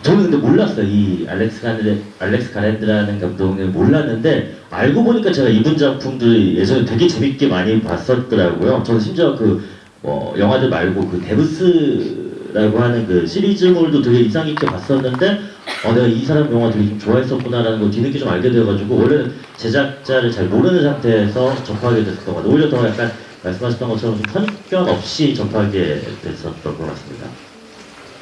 저는 근데 몰랐어요. 이 알렉스 가랜드라는 감독을 몰랐는데, 알고 보니까 제가 이분 작품들 예전에 되게 재밌게 많이 봤었더라고요. 저는 심지어 영화들 말고 그 데브스라고 하는 그 시리즈물도 되게 인상 깊게 봤었는데, 내가 이 사람 영화 되게 좀 좋아했었구나라는 걸 뒤늦게 좀 알게 돼가지고, 원래는 제작자를 잘 모르는 상태에서 접하게 됐었던 것 같아요. 오히려 더 약간 말씀하셨던 것처럼 좀 선견 없이 접하게 됐었던 것 같습니다.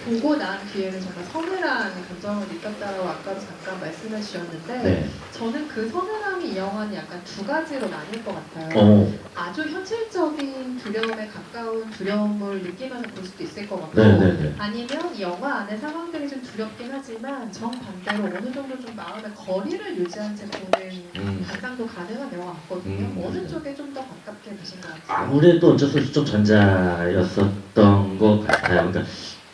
보고 난 뒤에는 정말 서늘한 감정을 느꼈다라고 아까도 잠깐 말씀해 주셨는데, 네. 저는 그 서늘함이 이 영화는 약간 두 가지로 나뉠 것 같아요. 아주 현실적인 두려움에 가까운 두려움을 느끼면서 볼 수도 있을 것 같고, 네네네. 아니면 이 영화 안의 상황들이 좀 두렵긴 하지만 정반대로 어느 정도 좀 마음의 거리를 유지한 채 보는 감상도 가능한 영화 같거든요. 어느 쪽에 좀 더 가깝게 보신 것 같아요? 아무래도 어쩔 수 없이 좀 전자였었던 것 같아요. 그러니까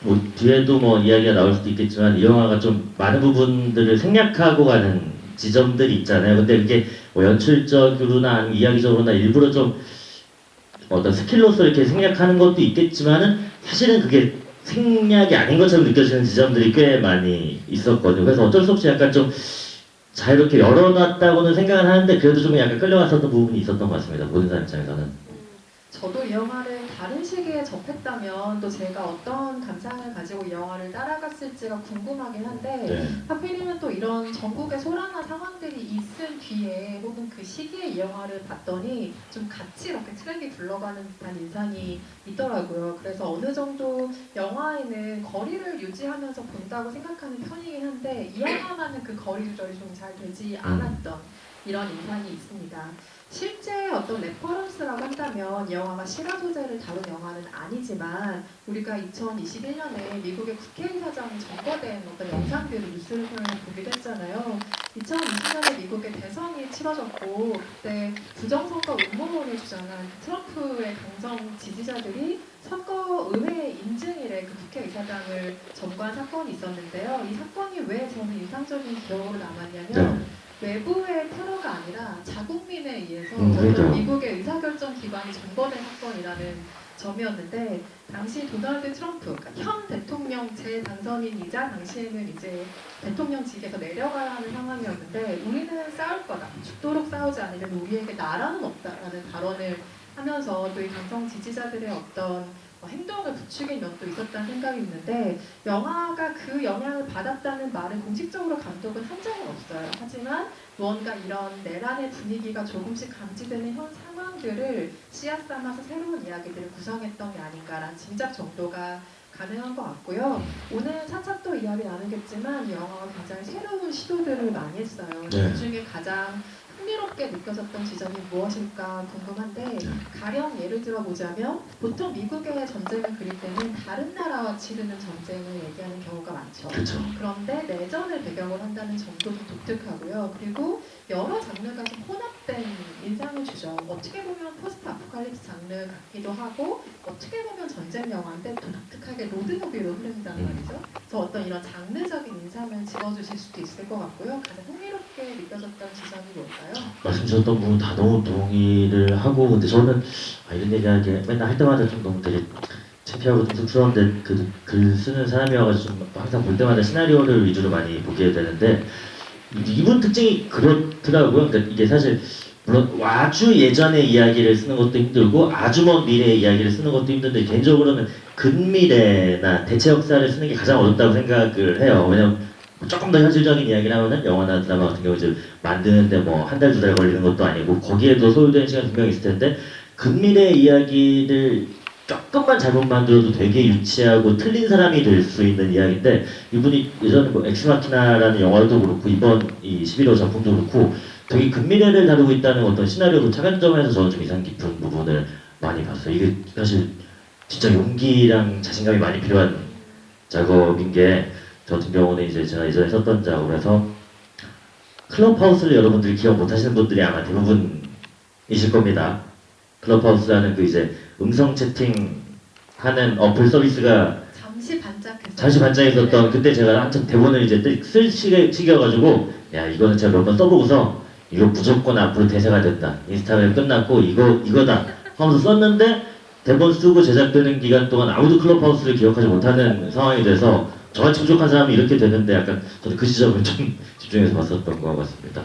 뭐 뒤에도 뭐 이야기가 나올 수도 있겠지만, 이 영화가 좀 많은 부분들을 생략하고 가는 지점들이 있잖아요. 근데 그게 뭐 연출적으로나 아니면 이야기적으로나 일부러 좀 어떤 스킬로서 이렇게 생략하는 것도 있겠지만은, 사실은 그게 생략이 아닌 것처럼 느껴지는 지점들이 꽤 많이 있었거든요. 그래서 어쩔 수 없이 약간 좀 자유롭게 열어놨다고는 생각을 하는데, 그래도 좀 약간 끌려갔었던 부분이 있었던 것 같습니다. 보는 사람 입장에서는. 저도 이 영화를 다른 시기에 접했다면 또 제가 어떤 감상을 가지고 이 영화를 따라갔을지가 궁금하긴 한데, 네. 하필이면 또 이런 전국의 소란한 상황들이 있은 뒤에 혹은 그 시기에 이 영화를 봤더니 좀 같이 이렇게 트랙이 굴러가는 듯한 인상이 있더라고요. 그래서 어느 정도 영화에는 거리를 유지하면서 본다고 생각하는 편이긴 한데, 이 영화만은 그 거리 조절이 좀 잘 되지 않았던 이런 인상이 있습니다. 실제 어떤 레퍼런스라고 한다면 이 영화가 실화 소재를 다룬 영화는 아니지만, 우리가 2021년에 미국의 국회의사당이 점거된 어떤 영상들을 뉴스를 통해서 보기도 했잖아요. 2020년에 미국의 대선이 치러졌고, 그때 부정선거 음모론을 주장한 트럼프의 강성 지지자들이 선거 의회 인증일에 그 국회의사당을 점거한 사건이 있었는데요. 이 사건이 왜 저는 인상적인 기억으로 남았냐면, 외부의 테러가 아니라 자국민에 의해서 어떤 미국의 의사결정 기관이 점거된 사건이라는 점이었는데, 당시 도널드 트럼프, 그러니까 현 대통령 재당선인이자 당시에는 이제 대통령직에서 내려가야 하는 상황이었는데, 우리는 싸울 거다, 죽도록 싸우지 않으면 우리에게 나라는 없다라는 발언을 하면서 또 이 강성 지지자들의 어떤 행동을 부추긴 면도 있었다는 생각이 있는데, 영화가 그 영향을 받았다는 말을 공식적으로 감독은 한 적은 없어요. 하지만 무언가 이런 내란의 분위기가 조금씩 감지되는 현 상황들을 씨앗 삼아서 새로운 이야기들을 구성했던 게 아닌가라는 짐작 정도가 가능한 것 같고요. 오늘 차차 또 이야기 나누겠지만, 이 영화가 굉장히 새로운 시도들을 많이 했어요. 그 중에 가장 흥미롭게 느껴졌던 지점이 무엇일까 궁금한데, 가령 예를 들어보자면, 보통 미국의 전쟁을 그릴 때는 다른 나라와 치르는 전쟁을 얘기하는 경우가 많죠. 그렇죠. 그런데 내전을 배경으로 한다는 점도 좀 독특하고요. 그리고 여러 장르가 좀 혼합된 인상을 주죠. 어떻게 보면 포스트 아포칼립스 장르 같기도 하고, 어떻게 보면 전쟁 영화인데 또 독특하게 로드무비로 흐른다는 말이죠. 그래서 어떤 이런 장르적인 인상을 집어주실 수도 있을 것 같고요. 가장 흥미롭게 느껴졌던 지점이 뭘까요? 말씀주셨던 부분 다 너무 동의를 하고, 근데 저는 이런 얘기하기 맨날 할 때마다 좀 너무 되게 창피하고 좀 쑥스러운데, 글 쓰는 사람이어가지고 좀 항상 볼 때마다 시나리오를 위주로 많이 보게 되는데, 이분 특징이 그렇더라고요. 그러니까 이게 사실 물론 아주 예전의 이야기를 쓰는 것도 힘들고 아주 먼 미래의 이야기를 쓰는 것도 힘든데, 개인적으로는 근미래나 대체 역사를 쓰는 게 가장 어렵다고 생각을 해요. 왜냐면 조금 더 현실적인 이야기를 하면은 영화나 드라마 같은 경우 이제 만드는데 뭐 한 달, 두 달 걸리는 것도 아니고, 거기에도 소요되는 시간이 분명히 있을 텐데, 근미래의 이야기를 조금만 잘못 만들어도 되게 유치하고 틀린 사람이 될 수 있는 이야기인데, 이분이 예전에 뭐 엑스마키나라는 영화도 그렇고 이번 이 11호 작품도 그렇고 되게 근미래를 다루고 있다는 어떤 시나리오 도착한 점에서 저는 좀 인상 깊은 부분을 많이 봤어요. 이게 사실 진짜 용기랑 자신감이 많이 필요한 작업인 게, 저 같은 경우는 이제 제가 예전에 썼던 작업에서, 클럽하우스를 여러분들이 기억 못하시는 분들이 아마 대부분이실 겁니다. 클럽하우스라는 그 이제 음성 채팅하는 어플 서비스가 잠시 반짝했었던, 그때 제가 한참 대본을 이제 쓸 시기여가지고, 야 이거는 제가 몇 번 써보고서 이거 무조건 앞으로 대세가 된다. 인스타그램 끝났고 이거다 하면서 썼는데 대본 쓰고 제작되는 기간 동안 아무도 클럽하우스를 기억하지 못하는 상황이 돼서 저같이 부족한 사람이 이렇게 되는데 약간 저는 그 지점을 좀 집중해서 봤었던 것 같습니다.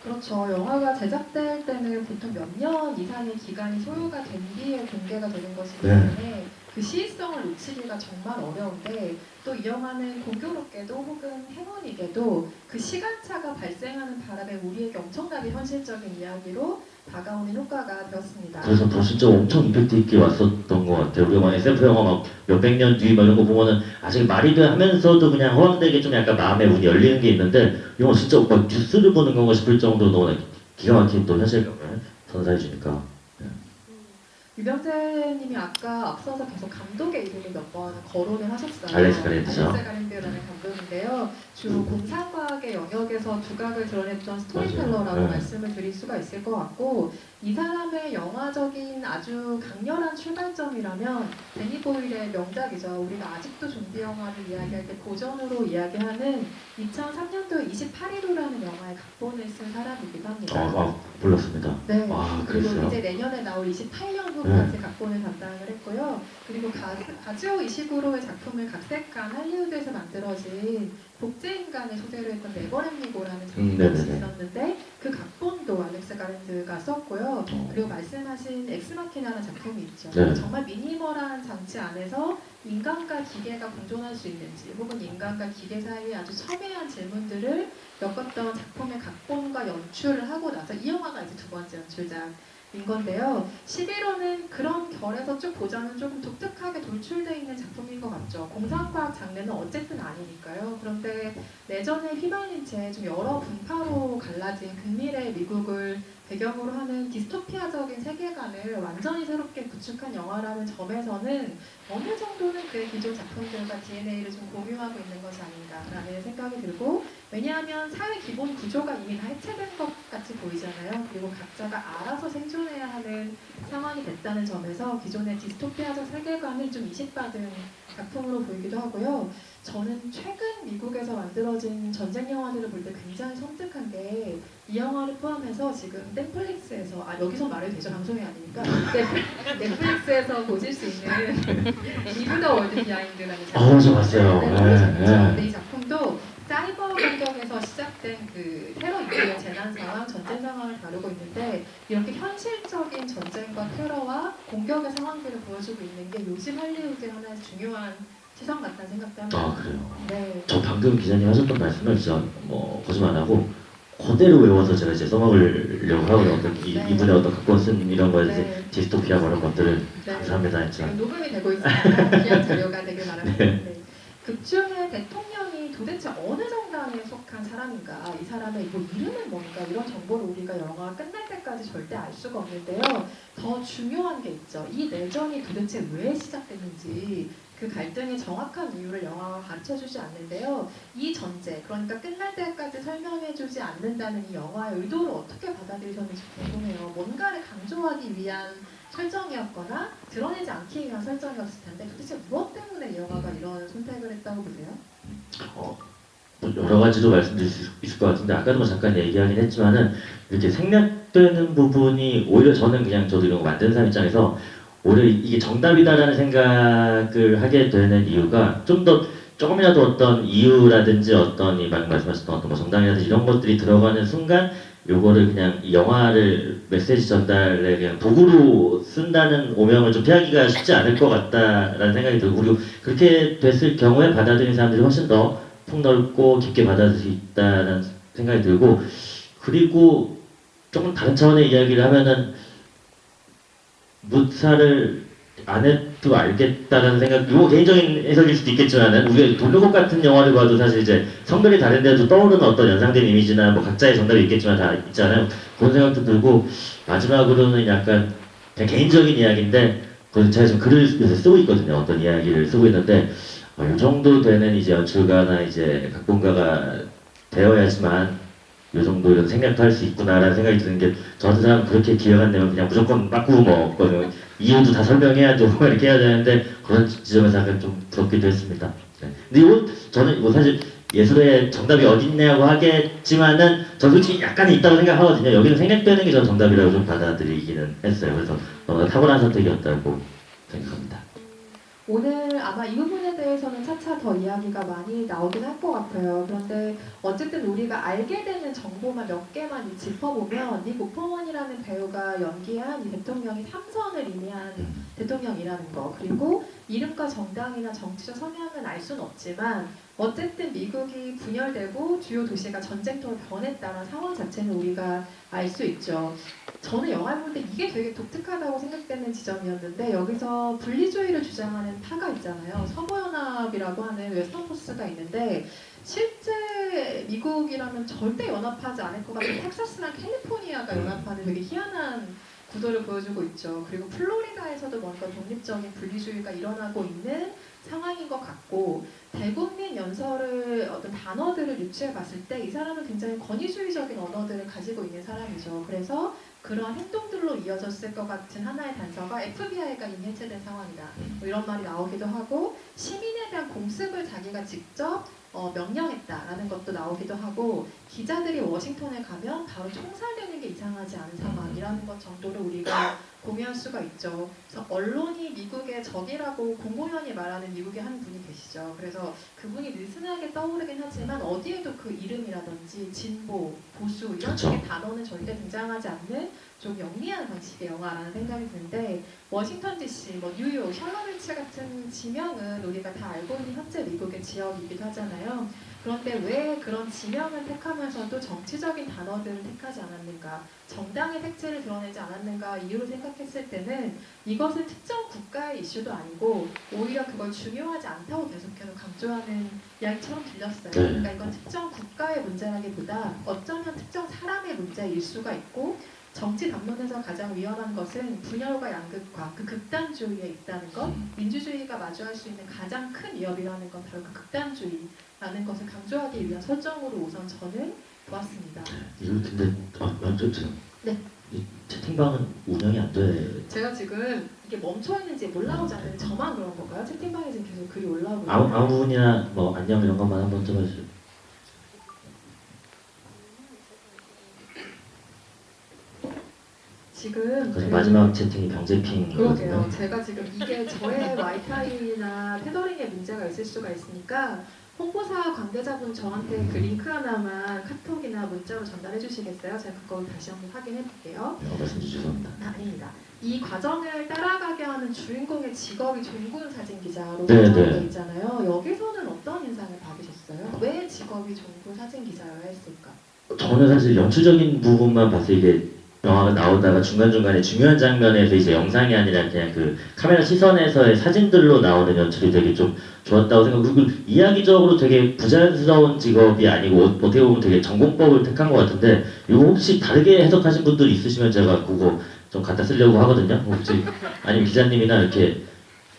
그렇죠. 영화가 제작될 때는 보통 몇 년 이상의 기간이 소요가 된 뒤에 공개가 되는 것이기 때문에 그 시의성을 놓치기가 정말 어려운데 또 이 영화는 공교롭게도 혹은 행운이게도 그 시간차가 발생하는 바람에 우리에게 엄청나게 현실적인 이야기로 다가오는 효과가 되었습니다. 그래서 더 진짜 엄청 임팩트 있게 왔었던 것 같아요. 우리가 만약 SF 영화 막 몇백 년 뒤 막 이런 거 보면은 아직 말이 돼 하면서도 그냥 허황되게 좀 약간 마음의 문이 열리는 게 있는데 이 영화 진짜 막 뉴스를 보는 건가 싶을 정도로 너무 기가 막힌 또 현실감을 선사해 주니까. 유병재님이 아까 앞서서 계속 감독의 이름을 몇 번 거론을 하셨어요. 알렉스 가린드죠. 알렉스 가린드라는 감독인데요. 주로 공상과학의 영역에서 두각을 드러냈던 스토리텔러라고 네. 말씀을 드릴 수가 있을 것 같고 이 사람의 영화적인 아주 강렬한 출발점이라면 데니 보일의 명작이죠. 우리가 아직도 좀비 영화를 이야기할 때 고전으로 이야기하는 2003년도에 28일호라는 영화의 각본을 쓴 사람이기도 합니다. 몰랐습니다. 네. 아, 그리고 그랬어요? 이제 내년에 나올 28년도까지 각본을 담당을 했고요. 그리고 가즈오 이시구로의 작품을 각색한 할리우드에서 만들어진 복제인간을 소재로 했던 네버랜디고라는 작품이 네네네. 있었는데 그 각본도 알렉스 가렌드가 썼고요. 그리고 말씀하신 엑스마키나라는 작품이 있죠. 네. 정말 미니멀한 장치 안에서 인간과 기계가 공존할 수 있는지 혹은 인간과 기계 사이의 아주 첨예한 질문들을 엮었던 작품의 각본과 연출을 하고 나서 이 영화가 이제 두 번째 연출작인 건데요. 11호는 그런 결에서 쭉 보자면 조금 독특하게 돌출되어 있는 작품인 것 같죠. 공상과학 장르는 어쨌든 아니니까요. 그런데 내전에 휘말린 채 좀 여러 분파로 갈라진 극미래 미국을 배경으로 하는 디스토피아적인 세계관을 완전히 새롭게 구축한 영화라는 점에서는 어느 정도는 그의 기존 작품들과 DNA를 좀 공유하고 있는 것이 아닌가라는 생각이 들고 왜냐하면 사회 기본 구조가 이미 다 해체된 것 같이 보이잖아요. 그리고 각자가 알아서 생존해야 하는 상황이 됐다는 점에서 기존의 디스토피아적 세계관을 좀 이식받은 작품으로 보이기도 하고요. 저는 최근 미국에서 만들어진 전쟁 영화들을 볼 때 굉장히 섬뜩한 게 이 영화를 포함해서 지금 넷플릭스에서 여기서 말해도 되죠? 방송이 아니니까 넷플릭스에서 보실 수 있는 리브 더 월드 비하인드라는 작품. 저 봤어요. 근데 이 작품도 사이버 공격에서 시작된 그 테러 이후의 재난 상황, 전쟁 상황을 다루고 있는데 이렇게 현실적인 전쟁과 테러와 공격의 상황들을 보여주고 있는 게 요즘 할리우드의 하나의 중요한 시선 같다는 생각도 합니다. 아, 그래요. 네. 저 방금 기자님 하셨던 말씀을 진짜 거짓말 안 하고 그대로 외워서 제가 이제 써먹으려고 하고요. 이분의 어떤 각본 쓴 이런 거에 이제 디스토피아 그런 것들을 감사합니다 했죠. 녹음이 되고 있으니까 귀한 자료가 되길 바랍니다. 네. 극중의 대통령이 도대체 어느 정당에 속한 사람인가, 이 사람의 뭐 이름은 뭔가 이런 정보를 우리가 영화가 끝날 때까지 절대 알 수가 없는데요. 더 중요한 게 있죠. 이 내전이 도대체 왜 시작됐는지 그 갈등의 정확한 이유를 영화가 가르쳐주지 않는데요. 이 전제, 그러니까 끝날 때까지 설명해주지 않는다는 이 영화의 의도를 어떻게 받아들이셨는지 궁금해요. 뭔가를 강조하기 위한 설정이었거나 드러내지 않기 위한 설정이었을 텐데 도대체 무엇 때문에 이 영화가 이런 선택을 했다고 보세요? 뭐 여러 가지로 말씀드릴 수 있을 것 같은데 아까도 뭐 잠깐 얘기하긴 했지만은 이렇게 생략되는 부분이 오히려 저는 그냥 저도 이런 거 만드는 사람 입장에서 오히려 이게 정답이다라는 생각을 하게 되는 이유가 좀 더 조금이라도 어떤 이유라든지 어떤 이 방금 말씀하셨던 어떤 뭐 정당이라든지 이런 것들이 들어가는 순간 요거를 그냥 이 영화를 메시지 전달에 그냥 도구로 쓴다는 오명을 좀 피하기가 쉽지 않을 것 같다라는 생각이 들고 그리고 그렇게 됐을 경우에 받아들이는 사람들이 훨씬 더 폭넓고 깊게 받아들일 수 있다는 생각이 들고 그리고 조금 다른 차원의 이야기를 하면은 묻사를 안 해도 알겠다는 생각, 이거 개인적인 해석일 수도 있겠지만은, 우리가 돌려곡 같은 영화를 봐도 사실 이제 성별이 다른데도 떠오르는 어떤 연상된 이미지나 뭐 각자의 정답이 있겠지만 다 있잖아요. 그런 생각도 들고, 마지막으로는 약간 그냥 개인적인 이야기인데, 제가 지금 글을 요새 쓰고 있거든요. 어떤 이야기를 쓰고 있는데, 이 정도 되는 이제 연출가나 이제 각본가가 되어야지만, 요 정도 이런 생각도 할 수 있구나라는 생각이 드는 게 저 같은 사람은 그렇게 기억 안 내면 그냥 무조건 바꾸고 먹거든요. 이유도 다 설명해야죠. 이렇게 해야 되는데 그런 지점에서 약간 좀 부럽기도 했습니다. 네. 근데 이건 저는 이거 사실 예술의 정답이 어딨냐고 하겠지만은 저 솔직히 약간 있다고 생각하거든요. 여기는 생략되는 게 저 정답이라고 좀 받아들이기는 했어요. 그래서 너무나 탁월한 선택이었다고 생각합니다. 오늘 아마 이 부분에 대해서는 차차 더 이야기가 많이 나오긴 할 것 같아요. 그런데 어쨌든 우리가 알게 되는 정보만 몇 개만 짚어보면 닉 오퍼먼이라는 배우가 연기한 이 대통령이 3선을 이미한 대통령이라는 거, 그리고 이름과 정당이나 정치적 성향은 알 수는 없지만 어쨌든 미국이 분열되고 주요 도시가 전쟁터로 변했다는 상황 자체는 우리가 알 수 있죠. 저는 영화를 볼 때 이게 되게 독특하다고 생각되는 지점이었는데, 여기서 분리주의를 주장하는 파가 있잖아요. 서부연합이라고 하는 웨스턴 포스가 있는데, 실제 미국이라면 절대 연합하지 않을 것 같은 텍사스랑 캘리포니아가 연합하는 되게 희한한 구도를 보여주고 있죠. 그리고 플로리다에서도 뭔가 독립적인 분리주의가 일어나고 있는 상황인 것 같고, 대국민 연설을 어떤 단어들을 유추해 봤을 때 이 사람은 굉장히 권위주의적인 언어들을 가지고 있는 사람이죠. 그래서 그러한 행동들로 이어졌을 것 같은 하나의 단서가 FBI가 이미 해체된 상황이다, 뭐 이런 말이 나오기도 하고, 시민에 대한 공습을 자기가 직접 명령했다라는 것도 나오기도 하고, 기자들이 워싱턴에 가면 바로 총살되는 게 이상하지 않은 상황이라는 것 정도를 우리가 공유할 수가 있죠. 그래서 언론이 미국의 적이라고 공공연히 말하는 미국의 한 분이 계시죠. 그래서 그분이 느슨하게 떠오르긴 하지만 어디에도 그 이름이라든지 진보, 보수 이런 그렇죠. 식의 단어는 절대 등장하지 않는 좀 영리한 방식의 영화라는 생각이 드는데, 워싱턴 DC, 뭐 뉴욕, 샬럿빌치 같은 지명은 우리가 다 알고 있는 현재 미국의 지역이기도 하잖아요. 그런데 왜 그런 지명을 택하면서도 정치적인 단어들을 택하지 않았는가, 정당의 색채를 드러내지 않았는가 이유를 생각했을 때는 이것은 특정 국가의 이슈도 아니고 오히려 그걸 중요하지 않다고 계속해서 강조하는 이야기처럼 들렸어요. 그러니까 이건 특정 국가의 문제라기보다 어쩌면 특정 사람의 문제일 수가 있고, 정치 담론에서 가장 위험한 것은 분열과 양극화, 그 극단주의에 있다는 것, 민주주의가 마주할 수 있는 가장 큰 위협이라는 건 바로 그 극단주의라는 것을 강조하기 위한 설정으로 우선 저는 보았습니다. 이거 근데 완전 네. 이 채팅방은 운영이 안 돼. 제가 지금 이게 멈춰 있는지 올라오지 않는데 저만 그런 건가요? 채팅방에 지금 계속 글이 올라오고 있는데. 아무 부분이나 뭐 안녕 이런 것만 한번 써봐주세요. 지금 그래서 마지막 채팅이 병재핑이거든요. 그러게요. 제가 지금 이게 저의 와이파이나 테더링에 문제가 있을 수가 있으니까 홍보사 관계자분 저한테 그 링크 하나만 카톡이나 문자로 전달해 주시겠어요? 제가 그거 다시 한번 확인해 볼게요. 말씀 주셔서 죄송합니다. 아닙니다. 이 과정을 따라가게 하는 주인공의 직업이 종군 사진 기자로 네, 설정되어 네. 있잖아요. 여기서는 어떤 인상을 받으셨어요? 왜 직업이 종군 사진 기자여야 했을까? 저는 사실 연출적인 부분만 봤을 때 이게 영화가 나오다가 중간중간에 중요한 장면에서 이제 영상이 아니라 그냥 그 카메라 시선에서의 사진들로 나오는 연출이 되게 좀 좋았다고 생각하고, 그리고 이야기적으로 되게 부자연스러운 직업이 아니고 어떻게 보면 되게 전공법을 택한 것 같은데, 이거 혹시 다르게 해석하신 분들이 있으시면 제가 그거 좀 갖다 쓰려고 하거든요. 혹시 아니면 기자님이나 이렇게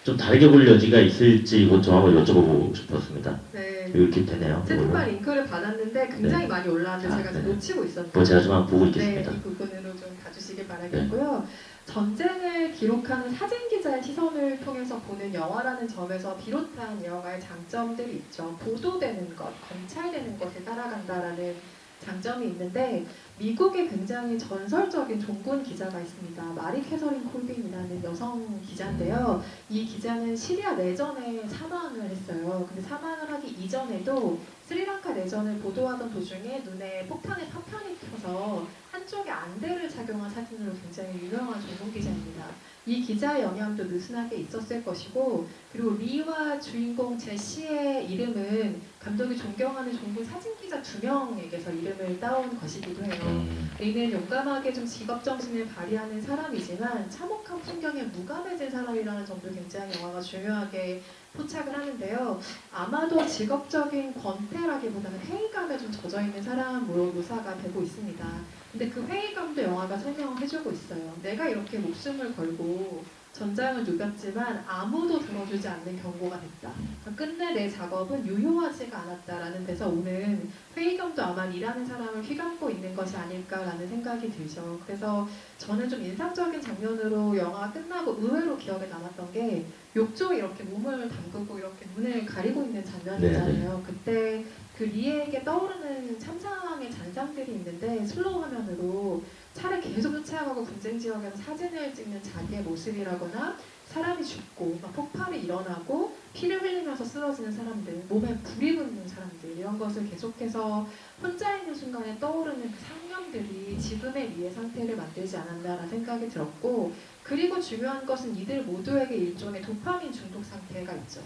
좀 다르게 볼 여지가 있을지 이것 좀 한번 여쭤보고 싶었습니다. 네. 이렇게 되네요. 채팅방 링크를 받았는데 굉장히 네. 많이 올라왔는데 제가 네. 놓치고 있었는데, 뭐 제가 좀 한번 보고 네, 있겠습니다. 이 부분으로 좀 봐주시길 바라겠고요. 전쟁을 기록하는 사진 기자의 시선을 통해서 보는 영화라는 점에서 비롯한 이 영화의 장점들이 있죠. 보도되는 것, 관찰되는 것을 따라간다라는 장점이 있는데, 미국에 굉장히 전설적인 종군 기자가 있습니다. 마리 캐서린 콜빈이라는 여성 기자인데요. 이 기자는 시리아 내전에 사망을 했어요. 근데 사망을 하기 이전에도 스리랑카 내전을 보도하던 도중에 눈에 폭탄의 파편이 켜서 한쪽에 안대를 착용한 사진으로 굉장히 유명한 종군 기자입니다. 이 기자의 영향도 느슨하게 있었을 것이고, 그리고 리와 주인공 제시의 이름은 감독이 존경하는 종군 사진기자 2명에게서 이름을 따온 것이기도 해요. 리는 용감하게 좀 직업정신을 발휘하는 사람이지만 참혹한 풍경에 무감해진 사람이라는 점도 굉장히 영화가 중요하게 포착을 하는데요. 아마도 직업적인 권태라기보다는 회의감에 좀 젖어있는 사람으로 묘사가 되고 있습니다. 근데 그 회의감도 영화가 설명을 해주고 있어요. 내가 이렇게 목숨을 걸고 전장을 누볐지만 아무도 들어주지 않는 경고가 됐다. 그러니까 끝내 내 작업은 유효하지가 않았다라는 데서 오는 회의감도 아마 일하는 사람을 휘감고 있는 것이 아닐까라는 생각이 들죠. 그래서 저는 좀 인상적인 장면으로 영화가 끝나고 의외로 기억에 남았던 게, 욕조에 이렇게 몸을 담그고 이렇게 눈을 가리고 있는 장면이 있잖아요. 그때 그 리에게 떠오르는 참상의 잔상들이 있는데 슬로우 화면으로 차를 계속 쫓아가고 분쟁 지역에서 사진을 찍는 자기의 모습이라거나 사람이 죽고 막 폭발이 일어나고 피를 흘리면서 쓰러지는 사람들, 몸에 불이 붙는 사람들 이런 것을 계속해서 혼자 있는 순간에 떠오르는 그 상념들이 지금의 리의 상태를 만들지 않았나라는 생각이 들었고 그리고 중요한 것은 이들 모두에게 일종의 도파민 중독 상태가 있죠.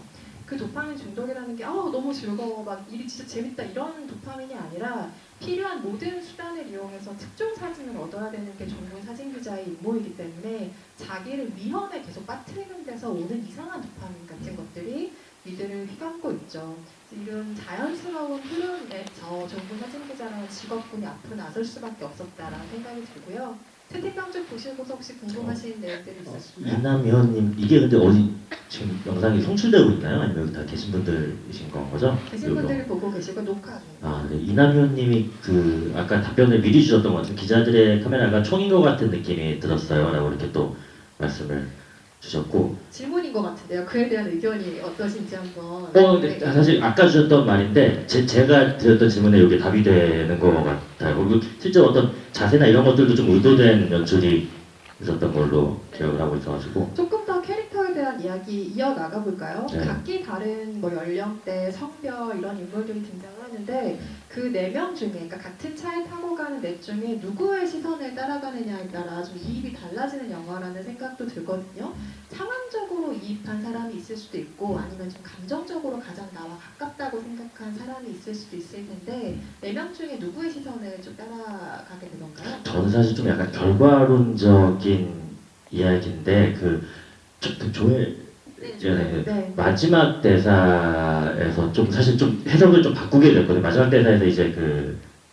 그 도파민 중독이라는 게 너무 즐거워 막 일이 진짜 재밌다 이런 도파민이 아니라 필요한 모든 수단을 이용해서 특정 사진을 얻어야 되는 게 전문 사진 기자의 임무이기 때문에 자기를 위험에 계속 빠뜨리는 데서 오는 이상한 도파민 같은 것들이 이들을 휘감고 있죠. 이런 자연스러운 흐름에서 전문 사진 기자라는 직업군이 앞으로 나설 수밖에 없었다라는 생각이 들고요. 채팅방 좀 보시고서 혹시 궁금하신 내용들이 있으시나요? 이남희원님 이게 근데 어디 지금 영상이 송출되고 있나요? 아니면 여기 다 계신 분들이신 건 거죠? 계신 분들이 보고 계시고 녹화 중. 네. 이남희원님이 그 아까 답변을 미리 주셨던 것 같은 기자들의 카메라가 총인 것 같은 느낌이 들었어요라고 이렇게 또 말씀을 주셨고. 질문인 것 같은데요. 그에 대한 의견이 어떠신지 한번. 근데 사실 아까 주셨던 말인데 제가 드렸던 질문에 이게 답이 되는 것 같아요. 그리고 실제 어떤 자세나 이런 것들도 좀 의도된 연출이 있었던 걸로 기억을 하고 있어가지고. 조금 더 캐릭터에 대한 이야기 이어나가 볼까요? 네. 각기 다른 뭐 연령대, 성별 이런 인물들이 등장을 하는데 그 4명 중에 그러니까 같은 차에 타고 가는 넷 중에 누구의 시선을 따라가느냐에 따라 좀 이입이 달라지는 영화라는 생각도 들거든요. 상황적으로 이입한 사람이 있을 수도 있고 아니면 좀 감정적으로 가장 나와 가깝다고 생각한 사람이 있을 수도 있을 텐데 4명 중에 누구의 시선을 좀 따라가게 되던가요? 저는 사실 좀 약간 결과론적인 이야기인데 그 조엘 네. 마지막 대사에서 좀 사실 좀 해석을 좀 바꾸게 됐거든요. 마지막 대사에서 이제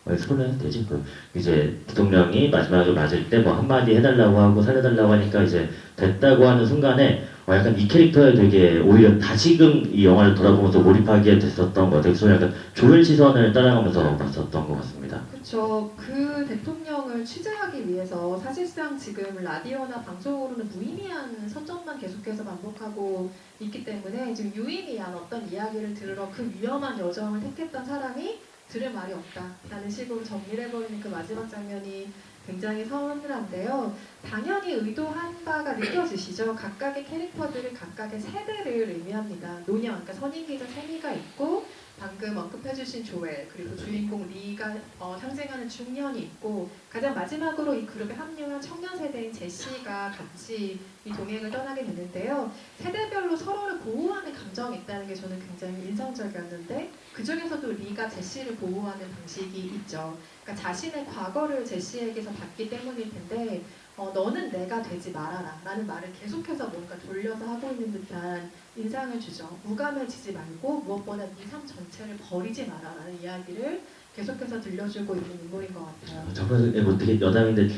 스포일러는 되지? 이제 대통령이 마지막으로 맞을 때 뭐 한마디 해달라고 하고 살려달라고 하니까 이제 됐다고 하는 순간에 약간 이 캐릭터에 되게 오히려 다시금 이 영화를 돌아보면서 몰입하게 됐었던 것 같아요. 그래서 약간 조엘 시선을 따라가면서 봤었던 것 같습니다. 그렇죠. 그 대통령을 취재하기 위해서 사실상 지금 라디오나 방송으로는 무의미한 선전만 계속해서 반복하고 있기 때문에 지금 유의미한 어떤 이야기를 들으러 그 위험한 여정을 택했던 사람이 들을 말이 없다라는 식으로 정리를 해버리는 그 마지막 장면이 굉장히 서운한데요. 당연히 의도한 바가 느껴지시죠? 각각의 캐릭터들을 각각의 세대를 의미합니다. 노년, 그러니까 선임기자 세미가 있고 방금 언급해주신 조엘 그리고 주인공 리가 상징하는 중년이 있고 가장 마지막으로 이 그룹에 합류한 청년 세대인 제시가 같이 이 동행을 떠나게 되는데요. 세대별로 서로를 보호하는 감정이 있다는 게 저는 굉장히 인상적이었는데 그 중에서도 리가 제시를 보호하는 방식이 있죠. 그러니까 자신의 과거를 제시에게서 받기 때문일 텐데 너는 내가 되지 말아라 라는 말을 계속해서 뭔가 돌려서 하고 있는 듯한 인상을 주죠. 무감해지지 말고 무엇보다 네 삶 전체를 버리지 마라 라는 이야기를 계속해서 들려주고 있는 인물인 것 같아요. 저번에 뭐 되게 여담인데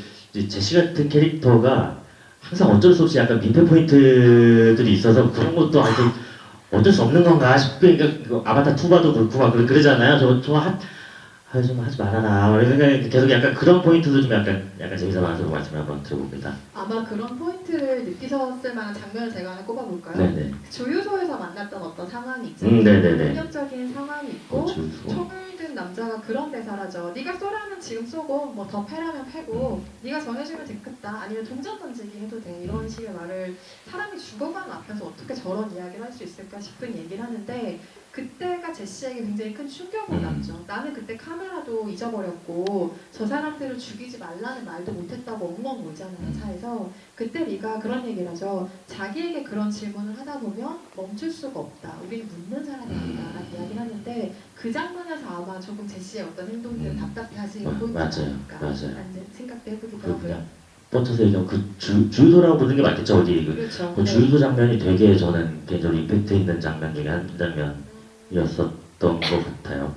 제시 같은 캐릭터가 항상 어쩔 수 없이 약간 민폐 포인트들이 있어서 그런 것도 하여튼 어쩔 수 없는 건가 싶고 그러니까 아바타 2 봐도 그렇고 막 그러잖아요. 좀 하지 말아라. 계속 약간 그런 포인트도 좀 약간 재미삼아 가지고 말씀을 한번 드려봅니다. 아마 그런 포인트를 느끼셨을 만한 장면을 제가 하나 꼽아볼까요? 네네. 조유소에서 만났던 어떤 상황이 있잖아요. 네네네. 폭력적인 상황이 있고 총을 든 남자가 그런 대사라죠. 네가 쏘라면 지금 쏘고 뭐 더 패라면 패고 네가 정해주면 됐겠다. 아니면 동전 던지기 해도 돼. 이런 식의 말을 사람이 죽어가는 앞에서 어떻게 저런 이야기를 할 수 있을까 싶은 얘기를 하는데 그때가 제시에게 굉장히 큰 충격을 남죠. 나는 그때 카메라도 잊어버렸고 저 사람들을 죽이지 말라는 말도 못했다고 엉엉 울잖아요 차에서. 그때 리가 그런 얘기를 하죠. 자기에게 그런 질문을 하다 보면 멈출 수가 없다. 우리는 묻는 사람이 아니다 라는 이야기를 하는데 그 장면에서 아마 조금 제시의 어떤 행동들을 답답해하시는 포인트가 아닐까 라는 생각도 해보기도 하고요. 뻗쳐서 얘기하면 주유소라고 부르는 게 맞겠죠. 어디 그렇죠. 주유소 장면이 되게 저는 개인적으로 임팩트 있는 장면 중에 한 장면이었었던 것 같아요.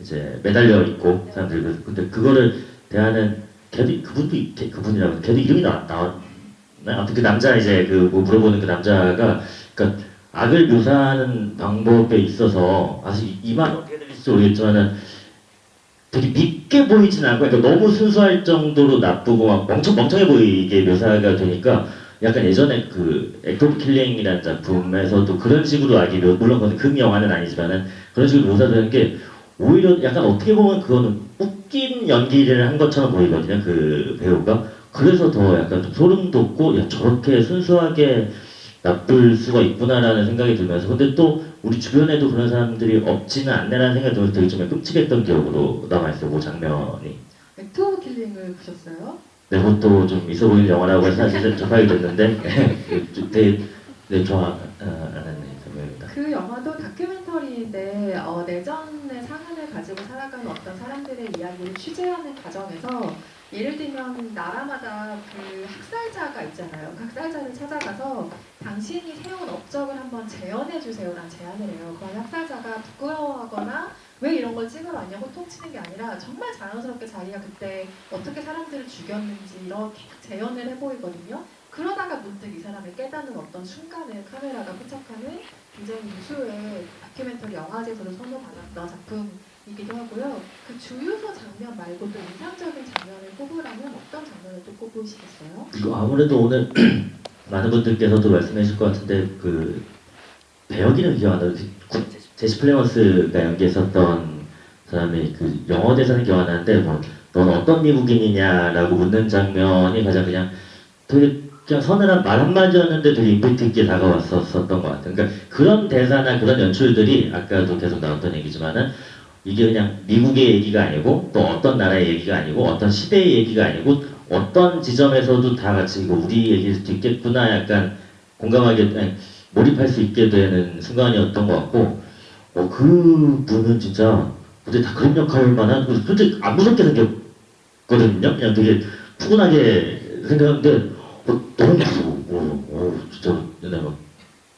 이제 매달려 있고 사람들이 근데 그거를 대하는 그분이라고 걔도 이름이 나왔나요? 아무튼 그 남자 이제 뭐 물어보는 그 남자가 그러니까 악을 묘사하는 방법에 있어서 사실 이만 어떻게 들릴지 모르겠지만은 되게 밉게 보이진 않고 그러니까 너무 순수할 정도로 나쁘고 막 멍청해 보이게 묘사가 되니까 약간 예전에 그 액트 오브 킬링이라는 작품에서도 그런 식으로 악이 물론 그건 금 영화는 아니지만은 그런 식으로 묘사되는 게 오히려 약간 어떻게 보면 그거는 웃긴 연기를 한 것처럼 보이거든요. 그 배우가. 그래서 더 약간 좀 소름 돋고 야 저렇게 순수하게 나쁠 수가 있구나라는 생각이 들면서 근데 또 우리 주변에도 그런 사람들이 없지는 않네라는 생각이 들어서 되게 좀 끔찍했던 기억으로 남아있어요. 그 장면이. 액트 오브 킬링을 보셨어요? 네, 그것도 좀 있어 보이는 영화라고 해서 사실 접하게 됐는데 되게 네, 좋아하는 장면입니다. 그 영화도 다큐멘터리인데 내전의 상흔을 가지고 살아가는 어떤 사람들의 이야기를 취재하는 과정에서 예를 들면 나라마다 그 학살자가 있잖아요. 그 학살자를 찾아가서 당신이 세운 업적을 한번 재현해 주세요라는 제안을 해요. 그런 학살자가 부끄러워하거나 왜 이런 걸 찍으러 왔냐 호통치는 게 아니라 정말 자연스럽게 자기가 그때 어떻게 사람들을 죽였는지 이렇게 재현을 해보이거든요. 그러다가 문득 이 사람을 깨닫는 어떤 순간을 카메라가 포착하는 굉장히 유수의 다큐멘터리 영화제에서도 선호받았던 작품이기도 하고요. 그 주유소 장면 말고도 인상적인 장면을 꼽으라면 어떤 장면을 또 꼽으시겠어요? 이거 아무래도 오늘 많은 분들께서도 말씀해 주실 것 같은데 그 배역 이름 기억 안 나요. 제시 플레머스가 연기했었던 사람이 그 영어 대사는 기억 안 나는데 뭐 넌 어떤 미국인이냐라고 묻는 장면이 가장 그냥 되게 그냥 서늘한 말 한마디였는데 되게 임팩트 있게 다가왔었던 것 같아요. 그러니까 그런 대사나 그런 연출들이 아까도 계속 나왔던 얘기지만은 이게 그냥 미국의 얘기가 아니고 또 어떤 나라의 얘기가 아니고 어떤 시대의 얘기가 아니고 어떤 지점에서도 다 같이 이거 우리 얘기일 수도 있겠구나 약간 공감하게 아니, 몰입할 수 있게 되는 순간이었던 것 같고 그 분은 진짜 근데 다 그런 역할만 한 솔직히 안 무섭게 생겼거든요. 그냥 되게 푸근하게 생겼는데 너무 무서워. 진짜 옛날 막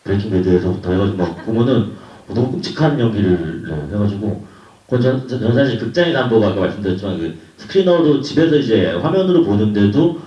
브레이킹 배드에서부터 해가지고 막 보면은 너무 끔찍한 연기를 해가지고 전 사실 극장에서 안 보고 아까 말씀드렸지만 그 스크리너로 집에서 이제 화면으로 보는데도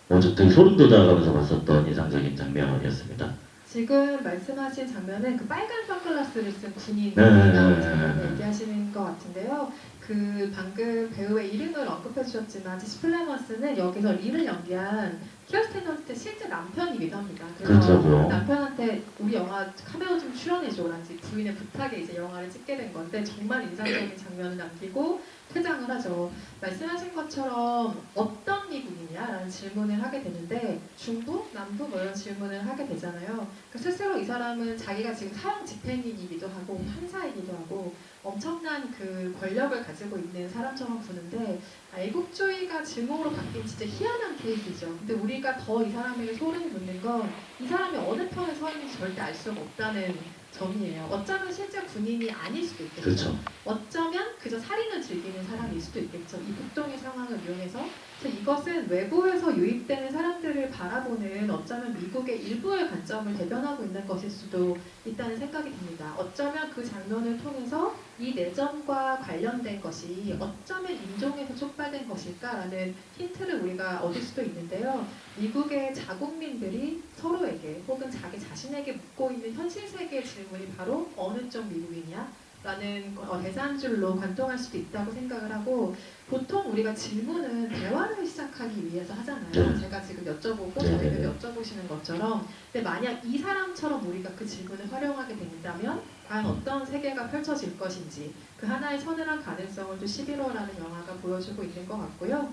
저 되게 소름 돋아가면서 봤었던 인상적인 장면이었습니다. 지금 말씀하신 장면은 그 빨간 선글라스를 쓴 군인이 네. 나오는 장면을 얘기하시는 것 같은데요. 그 방금 배우의 이름을 언급해 주셨지만 제시 플레머스는 여기서 리를 연기한 키어스틴 던스트의 실제 남편이기도 합니다. 그래서 그렇죠. 남편한테 우리 영화 카메오 좀 출연해줘라는지 부인의 부탁에 이제 영화를 찍게 된 건데 정말 인상적인 장면을 남기고 퇴장을 하죠. 말씀하신 것처럼 어떤 미국이냐라는 질문을 하게 되는데 중부, 남부 뭐 이런 질문을 하게 되잖아요. 그러니까 스스로 이 사람은 자기가 지금 사형 집행이기도 하고 판사이기도 하고 엄청난 그 권력을 가지고 있는 사람처럼 보는데 애국주의가 증오로 바뀐 진짜 희한한 케이스죠. 근데 우리가 더 이 사람에게 소름이 돋는 건 이 사람이 어느 편에 서 있는지 절대 알 수가 없다는 점이에요. 어쩌면 실제 군인이 아닐 수도 있겠죠. 그렇죠. 어쩌면 그저 살인을 즐기는 사람일 수도 있겠죠. 이 북동의 상황을 이용해서. 그래서 이것은 외부에서 유입되는 사람들을 바라보는 어쩌면 미국의 일부의 관점을 대변하고 있는 것일 수도 있다는 생각이 듭니다. 어쩌면 그 장면을 통해서 이 내전과 관련된 것이 어쩌면 인종에서 촉발된 것일까라는 힌트를 우리가 얻을 수도 있는데요. 미국의 자국민들이 서로에게 혹은 자기 자신에게 묻고 있는 현실 세계의 질문이 바로 어느 쪽 미국이냐? 라는 대사 한 줄로 관통할 수도 있다고 생각을 하고 보통 우리가 질문은 대화를 시작하기 위해서 하잖아요. 네. 제가 지금 여쭤보고 네. 저희도 여쭤보시는 것처럼 근데 만약 이 사람처럼 우리가 그 질문을 활용하게 된다면 과연 어떤 세계가 펼쳐질 것인지 그 하나의 서늘한 가능성을 또 11호라는 영화가 보여주고 있는 것 같고요.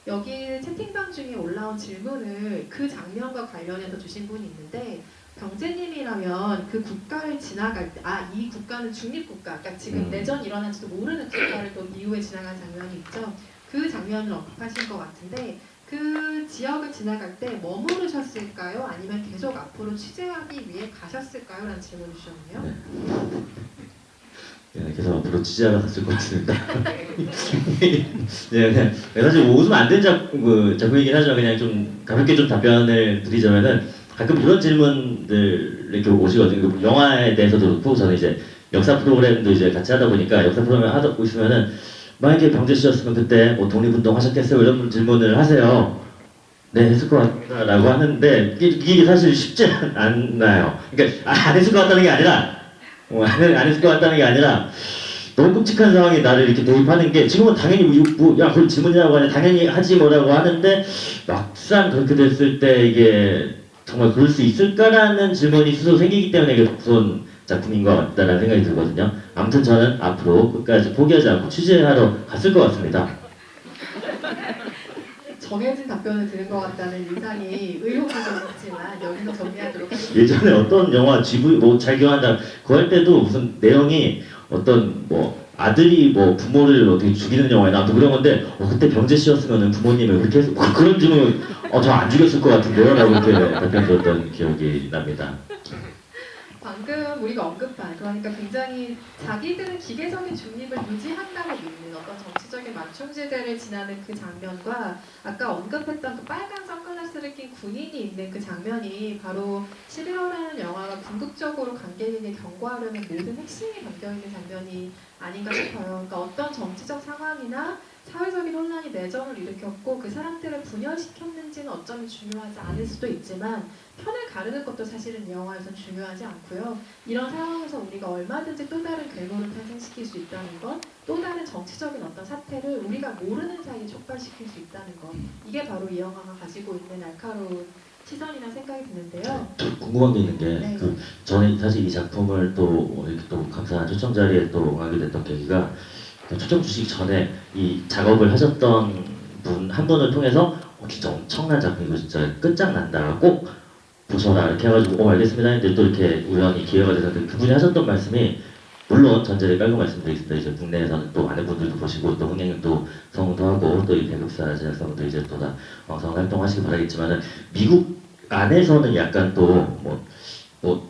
여기 채팅방 중에 올라온 질문을 그 장면과 관련해서 주신 분이 있는데 병재님이라면 그 국가를 지나갈 때, 이 국가는 중립국가, 그러니까 지금 내전 일어난지도 모르는 국가를 또 이후에 지나간 장면이 있죠. 그 장면을 언급하신 것 같은데 그 지역을 지나갈 때 머무르셨을까요? 아니면 계속 앞으로 취재하기 위해 가셨을까요? 라는 질문을 주셨네요. 네, 계속 앞으로 취재하러 갔을 것 같습니다. 네, 사실 뭐 웃으면 안 되는 작품이긴 하지만 그냥 좀 가볍게 좀 답변을 드리자면은 가끔 이런 질문들 이렇게 오시거든요. 영화에 대해서도 그렇고 저는 이제 역사 프로그램도 이제 같이 하다 보니까 역사 프로그램 하다 보시면은 만약에 병재 씨였으면 그때 뭐 독립운동 하셨겠어요? 이런 질문을 하세요. 네, 했을 것 같다라고 하는데 이게 사실 쉽지 않나요. 그러니까 안 했을 것 같다는 게 아니라 안 했을 것 같다는 게 아니라 너무 끔찍한 상황에 나를 이렇게 대입하는 게 지금은 당연히 야 그걸 질문이라고 하냐 당연히 하지 뭐라고 하는데 막상 그렇게 됐을 때 이게 정말 그럴 수 있을까라는 질문이 스스로 생기기 때문에 이게 무서운 작품인 것 같다는 생각이 들거든요. 아무튼 저는 앞으로 끝까지 포기하지 않고 취재하러 갔을 것 같습니다. 정해진 답변을 드는 것 같다는 인상이 의혹이 좀 있지만 여기서 정리하도록 하겠습니다. 예전에 어떤 영화 GV 뭐 잘기억한다 그거 할 때도 무슨 내용이 어떤 뭐 아들이 뭐 부모를 어떻게 죽이는 영화에 나왔던 그런 건데 그때 병재 씨였으면은 부모님을 그렇게 해서 그런 질문 저 안 죽였을 것 같은데요 라고 이렇게 답변 들었던 기억이 납니다. 방금 우리가 언급한 그러니까 굉장히 자기들은 기계적인 중립을 유지한다고 믿는 어떤 정치적인 맞춤지대를 지나는 그 장면과 아까 언급했던 그 빨간 선글라스를 낀 군인이 있는 그 장면이 바로 11월이라는 영화가 궁극적으로 관객에게 경고하려는 모든 핵심이 담겨있는 장면이 아닌가 싶어요. 그러니까 어떤 정치적 상황이나 사회적인 혼란이 내전을 일으켰고 그 사람들을 분열시켰는지는 어쩌면 중요하지 않을 수도 있지만 편을 가르는 것도 사실은 이 영화에서 중요하지 않고요. 이런 상황에서 우리가 얼마든지 또 다른 궤도를 탄생시킬 수 있다는 것, 또 다른 정치적인 어떤 사태를 우리가 모르는 사이에 촉발시킬 수 있다는 것, 이게 바로 이 영화가 가지고 있는 날카로운 시선이나 생각이 드는데요. 궁금한 게 있는 게 네. 저는 사실 이 작품을 또 이렇게 또 감사한 초청 자리에 또 응하게 됐던 계기가 초청 주시기 전에 이 작업을 하셨던 분 한 분을 통해서 진짜 엄청난 작품이고 진짜 끝장난다 꼭 보셔라 이렇게 해가지고 알겠습니다 했는데 또 이렇게 우연히 기회가 돼서 그분이 하셨던 말씀이 물론 전제를 깔고 말씀드리겠습니다. 이제 국내에서는 또 많은 분들도 보시고 또 흥행도 성공도 하고 또 이 배급사 제작사분들 이제 또 다 왕성한 활동하시길 바라겠지만은 미국 안에서는 약간 또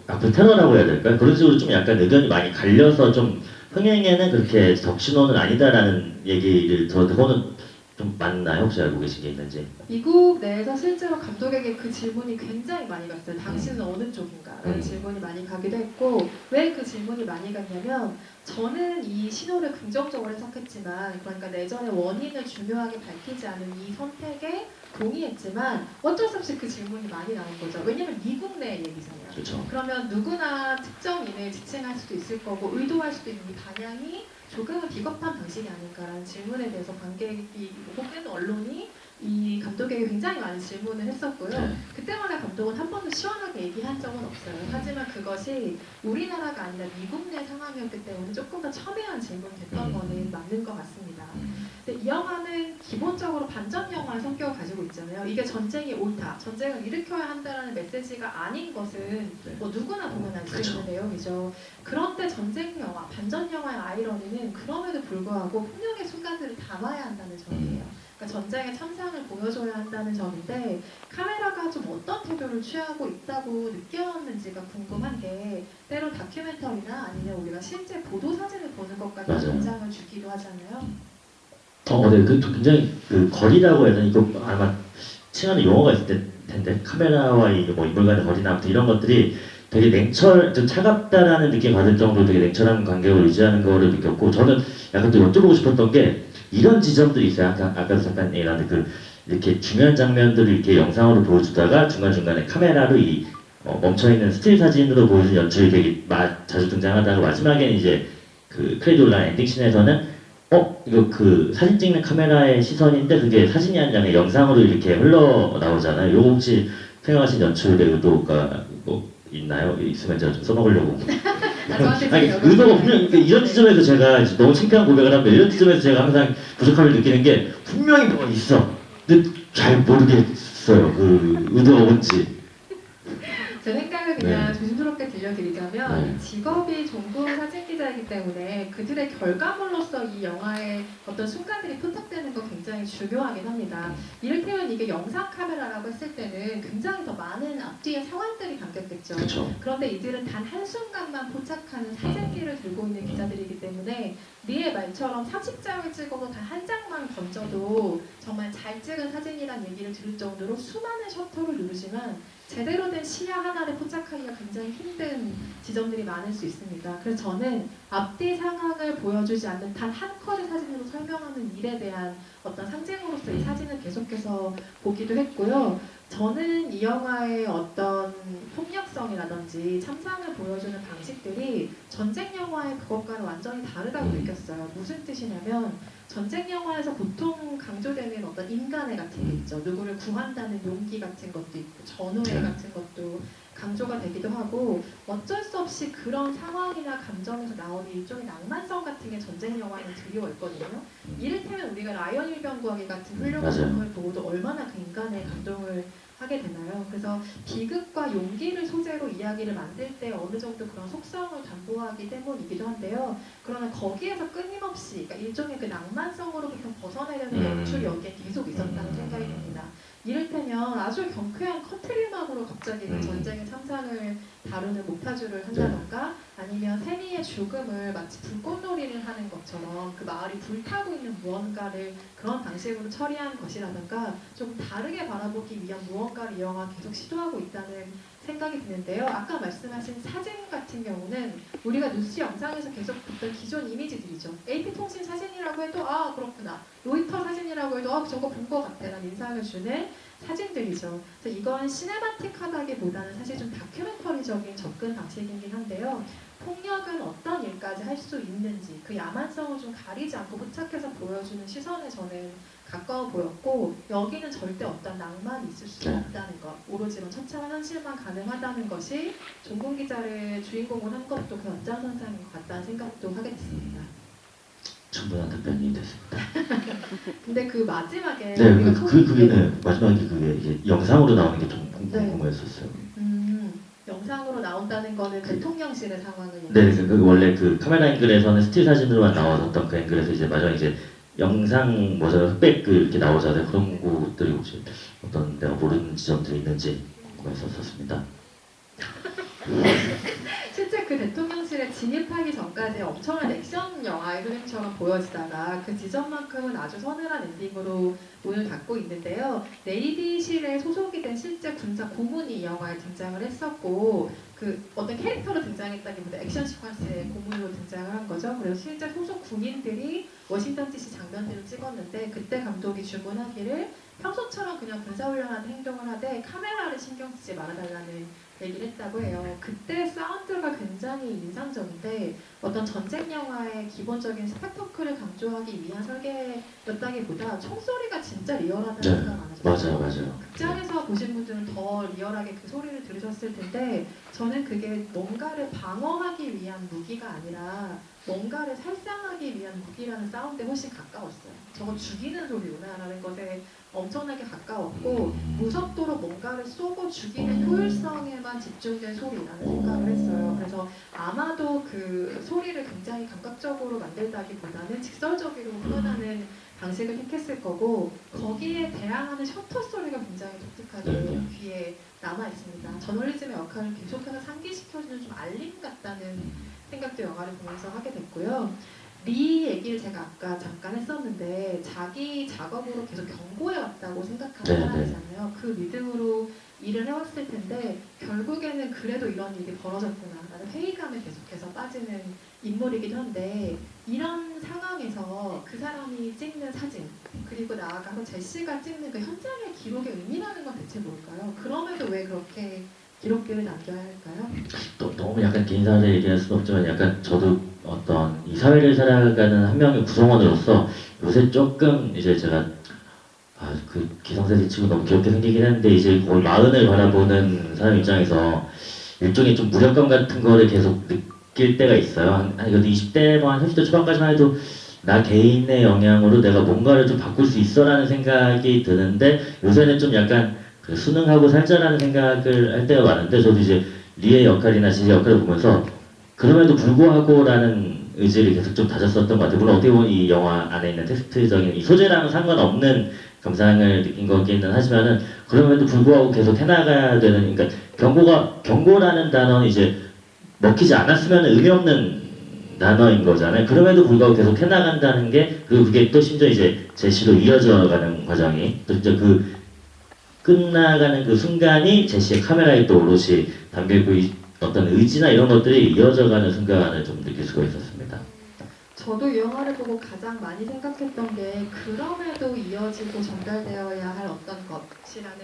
앞으로 테러라고 해야 될까요? 그런 식으로 좀 약간 의견이 많이 갈려서 좀 흥행에는 그렇게 적신호는 아니다라는 얘기를 들었는데 그거는 좀 맞나요? 혹시 알고 계신 게 있는지? 미국 내에서 실제로 감독에게 그 질문이 굉장히 많이 갔어요. 당신은 어느 쪽인가? 라는 질문이 많이 가기도 했고 왜 그 질문이 많이 갔냐면 저는 이 신호를 긍정적으로 해석했지만 그러니까 내전의 원인을 중요하게 밝히지 않은 이 선택에 동의했지만 어쩔 수 없이 그 질문이 많이 나온 거죠. 왜냐면 미국 내 얘기잖아요. 그렇죠. 그러면 누구나 특정인을 지칭할 수도 있을 거고 의도할 수도 있는 이 방향이 조금은 비겁한 방식이 아닐까라는 질문에 대해서 관객이 혹은 언론이 이 감독에게 굉장히 많은 질문을 했었고요. 네. 그때마다 감독은 한 번도 시원하게 얘기한 적은 없어요. 하지만 그것이 우리나라가 아니라 미국 내 상황이었기 때문에 조금 더 첨예한 질문이 됐던 거는 맞는 것 같습니다. 근데 이 영화는 기본적으로 반전 영화의 성격을 가지고 있잖아요. 이게 전쟁이 옳다, 전쟁을 일으켜야 한다는 메시지가 아닌 것은 뭐 누구나 보면 알 수 그렇죠. 있는 내용이죠. 그런데 전쟁 영화, 반전 영화의 아이러니는 그럼에도 불구하고 폭력의 순간들을 담아야 한다는 점이에요. 그러니까 전쟁의 참상을 보여줘야 한다는 점인데 카메라가 좀 어떤 태도를 취하고 있다고 느꼈는지가 궁금한 게 때로 다큐멘터리나 아니면 우리가 실제 보도 사진을 보는 것 같은 맞아요. 인상을 주기도 하잖아요. 네, 그 굉장히 그 거리라고 해야 되나 이거 아마 칭하는 용어가 있을 텐데 카메라와 뭐 인물 간의 거리나 아무튼 이런 것들이 되게 좀 차갑다라는 느낌 받을 정도로 되게 냉철한 관계를 유지하는 거를 느꼈고 저는 약간 또 여쭤보고 싶었던 게 이런 지점들이 있어요. 아까도 잠깐 얘기했는데 이렇게 중요한 장면들을 이렇게 영상으로 보여주다가 중간중간에 카메라로 멈춰있는 스틸 사진으로 보여주는 연출이 되게 자주 등장하다가 마지막에는 이제 그 크레딧 올라간 엔딩씬에서는 이거 그 사진 찍는 카메라의 시선인데 그게 사진이 아니라 그냥 영상으로 이렇게 흘러나오잖아요. 요거 혹시 생각하신 연출의 의도가 뭐 있나요? 있으면 제가 좀 써먹으려고. 아니, 의도가 분명히 이런 지점에서 제가 이제 너무 창피한 고백을 합니다. 이런 지점에서 제가 항상 부족함을 느끼는 게 분명히 뭐가 있어. 근데 잘 모르겠어요. 그 의도가 뭔지. 제 생각을 그냥 네. 조심스럽게 들려드리자면 네. 이 직업이 종북 사진기자이기 때문에 그들의 결과물로서 이 영화의 어떤 순간들이 포착되는 거 굉장히 중요하긴 합니다. 이를테면 이게 영상 카메라라고 했을 때는 굉장히 더 많은 앞뒤의 상황들이 담겼겠죠. 그쵸. 그런데 이들은 단 한순간만 포착하는 사진기를 들고 있는 기자들이기 때문에 리의 말처럼 30장을 찍어도 단 한 장만 건져도 정말 잘 찍은 사진이란 얘기를 들을 정도로 수많은 셔터를 누르지만 제대로 된 시야 하나를 포착하기가 굉장히 힘든 지점들이 많을 수 있습니다. 그래서 저는 앞뒤 상황을 보여주지 않는 단 한 컷의 사진으로 설명하는 일에 대한 어떤 상징으로서 이 사진을 계속해서 보기도 했고요. 저는 이 영화의 어떤 폭력성이라든지 참상을 보여주는 방식들이 전쟁 영화의 그것과는 완전히 다르다고 느꼈어요. 무슨 뜻이냐면 전쟁 영화에서 보통 강조되는 어떤 인간애 같은 게 있죠. 누구를 구한다는 용기 같은 것도 있고 전우애 같은 것도 강조가 되기도 하고 어쩔 수 없이 그런 상황이나 감정에서 나오는 일종의 낭만성 같은 게 전쟁 영화에는 드리워 있거든요. 이를테면 우리가 라이언 일병구하기 같은 훌륭한 맞아요. 작품을 보고도 얼마나 그 인간에 감동을 하게 되나요? 그래서 비극과 용기를 소재로 이야기를 만들 때 어느 정도 그런 속성을 담보하기 때문이기도 한데요. 그러나 거기에서 끊임없이 그러니까 일종의 그 낭만성으로부터 벗어나려는 연출이 여기에 계속 있었다는 생각이 듭니다. 이를테면 아주 경쾌한 컨트리 음악으로 갑자기 그 전쟁의 참상을 다루는 몽타주를 한다던가 아니면 세미의 죽음을 마치 불꽃놀이를 하는 것처럼 그 마을이 불타고 있는 무언가를 그런 방식으로 처리한 것이라던가 좀 다르게 바라보기 위한 무언가를 이 영화가 계속 시도하고 있다는 생각이 드는데요. 아까 말씀하신 사진 같은 경우는 우리가 뉴스 영상에서 계속 봤던 기존 이미지들이죠. AP통신 사진이라고 해도 아 그렇구나. 로이터 사진이라고 해도 아 저거 본 것 같아. 라는 인상을 주는 사진들이죠. 그래서 이건 시네마틱하다기보다는 사실 좀 다큐멘터리적인 접근 방식이긴 한데요. 폭력은 어떤 일까지 할 수 있는지 그 야만성을 좀 가리지 않고 포착해서 보여주는 시선에 저는 가까워 보였고 여기는 절대 어떤 낭만이 있을 수 없다는 것 오로지 처참한 현실만 가능하다는 것이 종군 기자를 주인공으로 한 것도 그 연장선상인 것 같다는 생각도 하게 됐습니다. 충분한 답변이 됐습니다. 근데 그 마지막에 네, 그게 마지막에 그게 이제 영상으로 나오는 게 좀 궁금했었어요. 영상으로 나온다는 거는 대통령실의 상황을 네, 그 원래 그 카메라 앵글에서는 스틸 사진으로만 나왔었던 그 앵글에서 이제 마지막에 이제 영상 뭐죠 흑백 그 이렇게 나오잖아요. 그런 것들이 혹시 어떤 내가 모르는 지점들이 있는지 궁금했었습니다. 실제 그 대통령실에 진입하기 전까지 엄청난 액션 영화의 흐름처럼 보여지다가 그 지점만큼은 아주 서늘한 엔딩으로 문을 닫고 있는데요. 네이비실에 소속이 된 실제 군사 고문이 이 영화에 등장을 했었고 그 어떤 캐릭터로 등장했다기보다 액션 시퀀스의 고문으로 등장을 한 거죠. 그래서 실제 소속 군인들이 워싱턴 DC 장면들을 찍었는데 그때 감독이 주문하기를 평소처럼 그냥 군사훈련하는 행동을 하되 카메라를 신경 쓰지 말아달라는 얘기를 했다고 해요. 그때 사운드가 굉장히 인상적인데 어떤 전쟁 영화의 기본적인 스펙터클을 강조하기 위한 설계였다기보다 총소리가 진짜 리얼하다는 생각 안 하셨어요? 맞아요. 극장에서 보신 분들은 더 리얼하게 그 소리를 들으셨을 텐데 저는 그게 뭔가를 방어하기 위한 무기가 아니라 뭔가를 살상하기 위한 무기라는 사운드에 훨씬 가까웠어요. 저거 죽이는 소리구나 라는 것에 엄청나게 가까웠고 무섭도록 뭔가를 쏘고 죽이는 효율성에만 집중된 소리라는 생각을 했어요. 그래서 아마도 그 소리를 굉장히 감각적으로 만들다기보다는 직설적으로 표현하는 방식을 택했을 거고 거기에 대항하는 셔터 소리가 굉장히 독특하게 귀에 남아 있습니다. 저널리즘의 역할을 계속해서 상기시켜주는 좀 알림 같다는 생각도 영화를 보면서 하게 됐고요. 리 얘기를 제가 아까 잠깐 했었는데 자기 작업으로 계속 경고해 왔다고 생각하는 사람이잖아요. 그 믿음으로 일을 해왔을 텐데 결국에는 그래도 이런 일이 벌어졌구나라는 회의감에 계속해서 빠지는 인물이기도 한데 이런 상황에서 그 사람이 찍는 사진 그리고 나아가서 제시가 찍는 그 현장의 기록의 의미라는 건 대체 뭘까요? 그럼에도 왜 그렇게 기록들을 남겨야 할까요? 또 너무 약간 개인사를 얘기할 수는 없지만 약간 저도 어떤 이 사회를 살아가는 한 명의 구성원으로서 요새 조금 이제 제가 그 기성세대 치고 너무 귀엽게 생기긴 했는데 이제 거의 마흔을 바라보는 사람 입장에서 일종의 좀 무력감 같은 거를 계속 느낄 때가 있어요. 한 20대 뭐 한 30대 초반까지만 해도 나 개인의 영향으로 내가 뭔가를 좀 바꿀 수 있어라는 생각이 드는데 요새는 좀 약간 그 순응하고 살자라는 생각을 할 때가 많은데 저도 이제 리의 역할이나 지의 역할을 보면서 그럼에도 불구하고라는 의지를 계속 좀 다졌었던 것 같아요. 물론 어떻게 보면 이 영화 안에 있는 텍스트적인 이 소재랑은 상관없는 감상을 느낀 거기는 하지만은 그럼에도 불구하고 계속 해나가야 되는 그러니까 경고라는 단어는 이제 먹히지 않았으면 의미 없는 단어인 거잖아요. 그럼에도 불구하고 계속 해나간다는 게 그리고 그게 또 심지어 이제 제시로 이어져가는 과정이 또 진짜 그 끝나가는 그 순간이 제시의 카메라에 또 오롯이 담겨있고 어떤 의지나 이런 것들이 이어져가는 순간을 좀 느낄 수가 있었습니다. 저도 이 영화를 보고 가장 많이 생각했던 게 그럼에도 이어지고 전달되어야 할 어떤 것이라는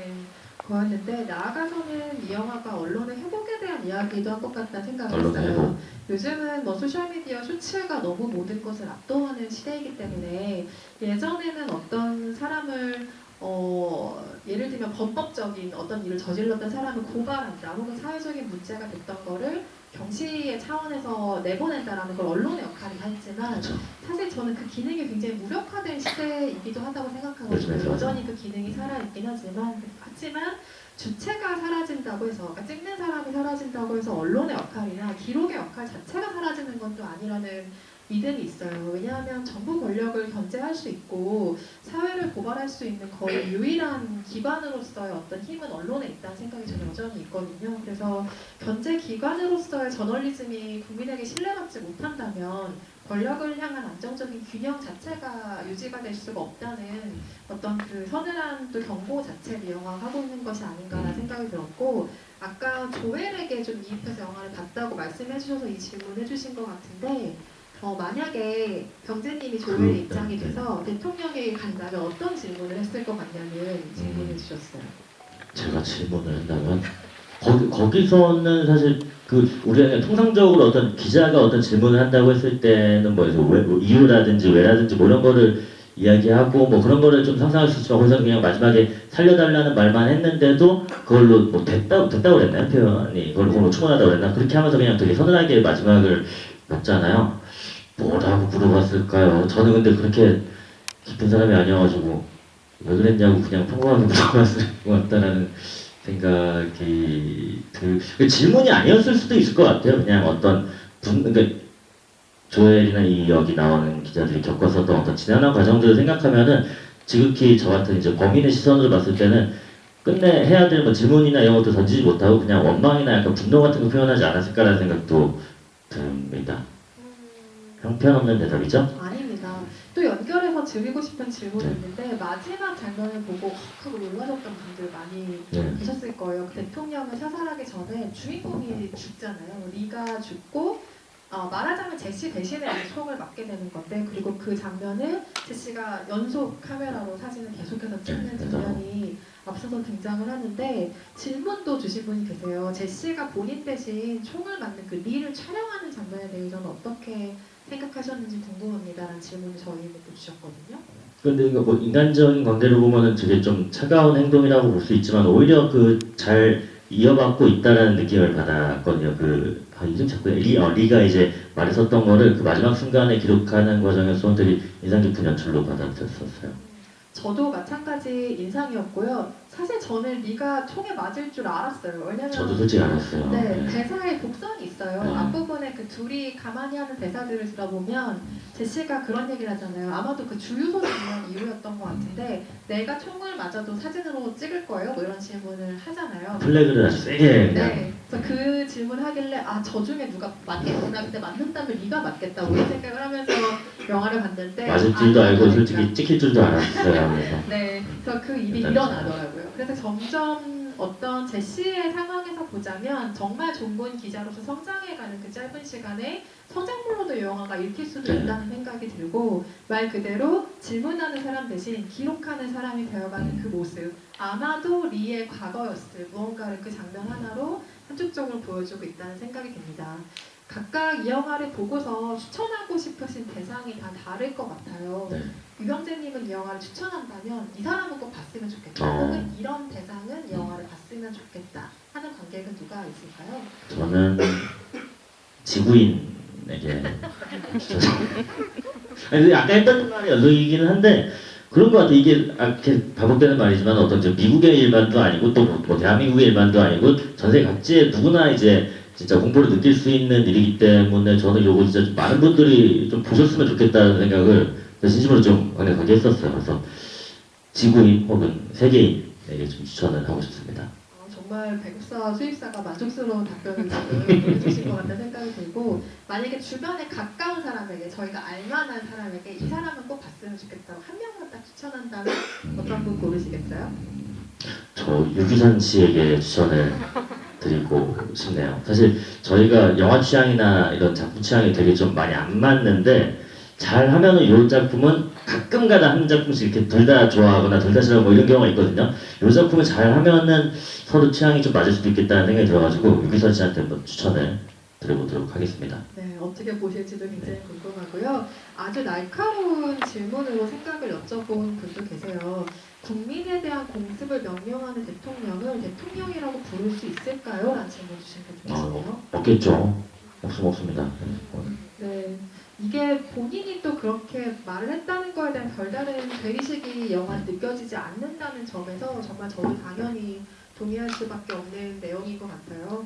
거였는데 나아가서는 이 영화가 언론의 회복에 대한 이야기도 한 것 같다는 생각을 언론의 했어요. 회복. 요즘은 뭐 소셜미디어 쇼츠가 너무 모든 것을 압도하는 시대이기 때문에 예전에는 어떤 사람을 예를 들면 범법적인 어떤 일을 저질렀던 사람을 고발한다 혹은 사회적인 문제가 됐던 거를 경시의 차원에서 내보낸다라는 걸 언론의 역할이 했지만 그렇죠. 사실 저는 그 기능이 굉장히 무력화된 시대이기도 하다고 생각하거든요. 요즘에서. 여전히 그 기능이 살아있긴 하지만 주체가 사라진다고 해서 그러니까 찍는 사람이 사라진다고 해서 언론의 역할이나 기록의 역할 자체가 사라지는 건 또 아니라는 믿음이 있어요. 왜냐하면 정부 권력을 견제할 수 있고 사회를 고발할 수 있는 거의 유일한 기관으로서의 어떤 힘은 언론에 있다는 생각이 저는 여전히 있거든요. 그래서 견제 기관으로서의 저널리즘이 국민에게 신뢰받지 못한다면 권력을 향한 안정적인 균형 자체가 유지가 될 수가 없다는 어떤 그 서늘한 또 경고 자체를 영화가 하고 있는 것이 아닌가라는 생각이 들었고 아까 조엘에게 좀 이입해서 영화를 봤다고 말씀해 주셔서 이 질문 해주신 것 같은데 만약에 병재님이 조엘의 입장이 돼서 대통령에게 간다면 어떤 질문을 했을 것 같냐는 질문을 주셨어요. 제가 질문을 한다면 거기서는 사실 그 우리가 통상적으로 어떤 기자가 어떤 질문을 한다고 했을 때는 뭐 이유라든지 왜라든지 뭐 이런 거를 이야기하고 뭐 그런 거를 좀 상상할 수 있지만 거기서 그냥 마지막에 살려달라는 말만 했는데도 그걸로 뭐 됐다고 그랬나요 표현이 그걸로 충분하다고 그랬나 그렇게 하면서 그냥 되게 서늘하게 마지막을 맞잖아요. 뭐라고 물어봤을까요? 저는 근데 그렇게 깊은 사람이 아니어가지고 왜 그랬냐고 그냥 평범하게 물어봤을 것 같다라는 생각이 질문이 아니었을 수도 있을 것 같아요. 그냥 어떤 그러니까 조엘이나 이 여기 나오는 기자들이 겪었었던 어떤 지난한 과정들을 생각하면은 지극히 저 같은 이제 범인의 시선으로 봤을 때는 끝내 해야 될 뭐 질문이나 이런 것도 던지지 못하고 그냥 원망이나 약간 분노 같은 거 표현하지 않았을까라는 생각도 듭니다. 형편없는 대답이죠? 아닙니다. 또 연결해서 드리고 싶은 질문이 네. 있는데 마지막 장면을 보고 하고 놀라셨던 분들 많이 네. 계셨을 거예요. 그 대통령을 사살하기 전에 주인공이 죽잖아요. 리가 죽고 말하자면 제시 대신에 이제 총을 맞게 되는 건데 그리고 그 장면을 제시가 연속 카메라로 사진을 계속해서 찍는 장면이 앞서서 등장을 하는데 질문도 주신 분이 계세요. 제시가 본인 대신 총을 맞는 그 리를 촬영하는 장면에 대해서는 어떻게 생각하셨는지 궁금합니다라는 질문을 저희에게 주셨거든요. 근데 이거 뭐 인간적인 관계로 보면은 되게 좀 차가운 행동이라고 볼 수 있지만 오히려 그 잘 이어받고 있다라는 느낌을 받았거든요. 이름 자꾸 리가 이제 말에 섰던 거를 그 마지막 순간에 기록하는 과정에서 되게 인상 깊은 연출로 받아들였었어요. 저도 마찬가지 인상이었고요. 사실 저는 리가 총에 맞을 줄 알았어요. 왜냐면 저도 솔직히 알았어요. 네, 네. 대사에 복선이 있어요. 네. 앞부분에 그 둘이 가만히 하는 대사들을 들어보면 제시가 그런 얘기를 하잖아요. 아마도 그 주유소 장면 이후였던 것 같은데 내가 총을 맞아도 사진으로 찍을 거예요? 뭐 이런 질문을 하잖아요. 플래그를 아주 세게 그냥 네, 그래서 그 질문을 하길래 저 중에 누가 맞겠구나. 근데 맞는다면 네가 맞겠다. 뭐 이런 생각을 하면서 영화를 봤는데 맞을 줄도 알고 아니니까. 솔직히 찍힐 줄도 알았어요. 그래서 네, 그래서 그 일이 일어나더라고요. 그래서 점점 어떤 제시의 상황에서 보자면 정말 종군 기자로서 성장해가는 그 짧은 시간에 성장물로도 이 영화가 읽힐 수도 네. 있다는 생각이 들고 말 그대로 질문하는 사람 대신 기록하는 사람이 되어가는 그 모습 아마도 리의 과거였을 무언가를 그 장면 하나로 한쪽적으로 보여주고 있다는 생각이 듭니다. 각각 이 영화를 보고서 추천하고 싶으신 대상이 다 다를 것 같아요. 네. 유병재님은 이 영화를 추천한다면 이 사람은 꼭 봤으면 좋겠다. 혹은 이런 대상은 이 영화를 봤으면 좋겠다 하는 관객은 누가 있을까요? 저는 지구인에게 아니 아까 했던 말이 연속이기는 한데 그런 것 같아. 이게 이렇게 반복되는 말이지만 어떤 미국의 일반도 아니고 또 뭐 대한민국의 일반도 아니고 전 세계 각지에 누구나 이제 진짜 공포를 느낄 수 있는 일이기 때문에 저는 요거 진짜 좀 많은 분들이 좀 보셨으면 좋겠다는 생각을 진심으로 좀 강력하게 했었어요. 그래서 지구인 혹은 세계인에게 좀 추천을 하고 싶습니다. 정말 배급사 수입사가 만족스러운 답변을 지금 해주신 것 같다는 생각이 들고 만약에 주변에 가까운 사람에게 저희가 알만한 사람에게 이 사람은 꼭 봤으면 좋겠다고 한 명만 딱 추천한다면 어떤 분 고르시겠어요? 저 유기선 씨에게 추천을 드리고 싶네요. 사실 저희가 영화 취향이나 이런 작품 취향이 되게 좀 많이 안 맞는데 잘 하면은 이 작품은 가끔가다 한 작품씩 이렇게 둘 다 좋아하거나 둘 다 싫어하고 뭐 이런 경우가 있거든요. 이 작품을 잘 하면은 서로 취향이 좀 맞을 수도 있겠다는 생각이 들어가지고 유기선 씨한테 한번 추천을 드려보도록 하겠습니다. 네, 어떻게 보실지도 굉장히 궁금하고요. 아주 날카로운 질문으로 생각을 여쭤본 분도 계세요. 국민에 대한 공습을 명령하는 대통령을 대통령이라고 부를 수 있을까요? 라는 질문 주신 분도 계시네요. 없겠죠. 없습니다. 네, 이게 본인이 또 그렇게 말을 했다는 거에 대한 별다른 죄의식이 영화에 느껴지지 않는다는 점에서 정말 저도 당연히 동의할 수밖에 없는 내용인 것 같아요.